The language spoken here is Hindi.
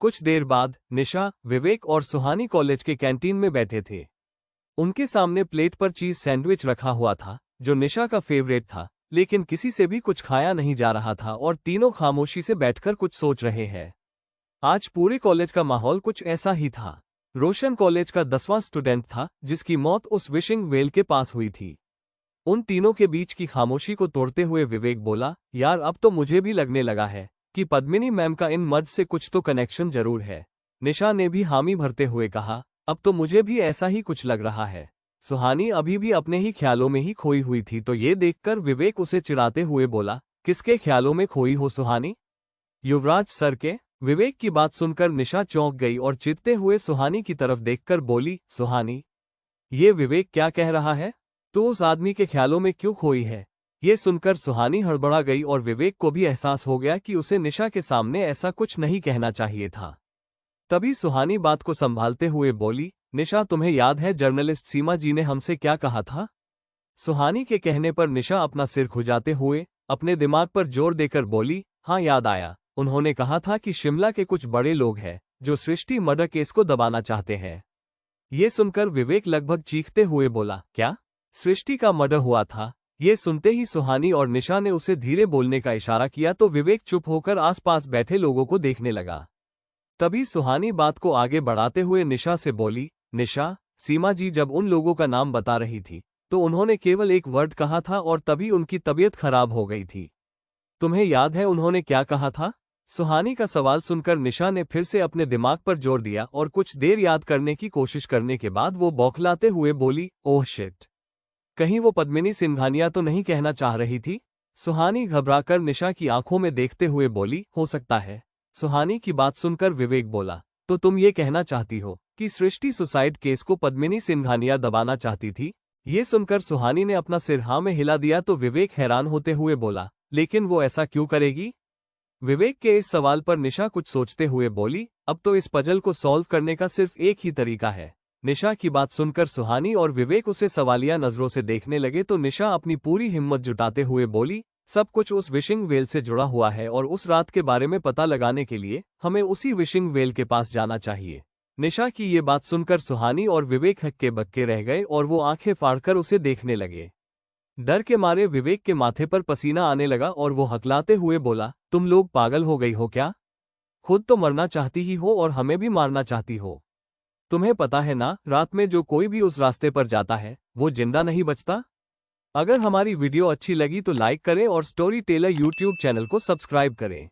कुछ देर बाद निशा, विवेक और सुहानी कॉलेज के कैंटीन में बैठे थे। उनके सामने प्लेट पर चीज सैंडविच रखा हुआ था, जो निशा का फेवरेट था, लेकिन किसी से भी कुछ खाया नहीं जा रहा था और तीनों खामोशी से बैठकर कुछ सोच रहे हैं। आज पूरे कॉलेज का माहौल कुछ ऐसा ही था। रोशन कॉलेज का 10वां स्टूडेंट था, जिसकी मौत उस विशिंग वेल के पास हुई थी। उन तीनों के बीच की खामोशी को तोड़ते हुए विवेक बोला, यार अब तो मुझे भी लगने लगा है कि पद्मिनी मैम का इन मर्ज से कुछ तो कनेक्शन जरूर है। निशा ने भी हामी भरते हुए कहा, अब तो मुझे भी ऐसा ही कुछ लग रहा है। सुहानी अभी भी अपने ही ख्यालों में ही खोई हुई थी, तो ये देखकर विवेक उसे चिढ़ाते हुए बोला, किसके ख्यालों में खोई हो सुहानी? युवराज सर के? विवेक की बात सुनकर निशा चौंक गई और चिढ़ते हुए सुहानी की तरफ देखकर बोली, सुहानी, ये विवेक क्या कह रहा है? तो उस आदमी के ख्यालों में क्यों खोई है? ये सुनकर सुहानी हड़बड़ा गई और विवेक को भी एहसास हो गया कि उसे निशा के सामने ऐसा कुछ नहीं कहना चाहिए था। तभी सुहानी बात को संभालते हुए बोली, निशा तुम्हें याद है जर्नलिस्ट सीमा जी ने हमसे क्या कहा था? सुहानी के कहने पर निशा अपना सिर खुजाते हुए अपने दिमाग पर जोर देकर बोली, हाँ याद आया, उन्होंने कहा था कि शिमला के कुछ बड़े लोग हैं जो सृष्टि मर्डर केस को दबाना चाहते हैं। ये सुनकर विवेक लगभग चीखते हुए बोला, क्या सृष्टि का मर्डर हुआ था? ये सुनते ही सुहानी और निशा ने उसे धीरे बोलने का इशारा किया तो विवेक चुप होकर आसपास बैठे लोगों को देखने लगा। तभी सुहानी बात को आगे बढ़ाते हुए निशा से बोली, निशा, सीमा जी जब उन लोगों का नाम बता रही थी तो उन्होंने केवल एक वर्ड कहा था और तभी उनकी तबीयत खराब हो गई थी। तुम्हें याद है उन्होंने क्या कहा था? सुहानी का सवाल सुनकर निशा ने फिर से अपने दिमाग पर जोर दिया और कुछ देर याद करने की कोशिश करने के बाद वो बौखलाते हुए बोली, ओह शिट, कहीं वो पद्मिनी सिंघानिया तो नहीं कहना चाह रही थी? सुहानी घबराकर निशा की आंखों में देखते हुए बोली, हो सकता है। सुहानी की बात सुनकर विवेक बोला, तो तुम ये कहना चाहती हो कि सृष्टि सुसाइड केस को पद्मिनी सिंघानिया दबाना चाहती थी? ये सुनकर सुहानी ने अपना सिर हाँ में हिला दिया तो विवेक हैरान होते हुए बोला, लेकिन वो ऐसा क्यों करेगी? विवेक के इस सवाल पर निशा कुछ सोचते हुए बोली, अब तो इस पजल को सॉल्व करने का सिर्फ एक ही तरीका है। निशा की बात सुनकर सुहानी और विवेक उसे सवालिया नजरों से देखने लगे तो निशा अपनी पूरी हिम्मत जुटाते हुए बोली, सब कुछ उस विशिंग वेल से जुड़ा हुआ है और उस रात के बारे में पता लगाने के लिए हमें उसी विशिंग वेल के पास जाना चाहिए। निशा की ये बात सुनकर सुहानी और विवेक हक्के बक्के रह गए और वो आंखें फाड़कर उसे देखने लगे। डर के मारे विवेक के माथे पर पसीना आने लगा और वो हकलाते हुए बोला, तुम लोग पागल हो गई हो क्या? खुद तो मरना चाहती ही हो और हमें भी मारना चाहती हो। तुम्हें पता है ना, रात में जो कोई भी उस रास्ते पर जाता है वो जिंदा नहीं बचता। अगर हमारी वीडियो अच्छी लगी तो लाइक करें और स्टोरी टेलर यूट्यूब चैनल को सब्सक्राइब करें।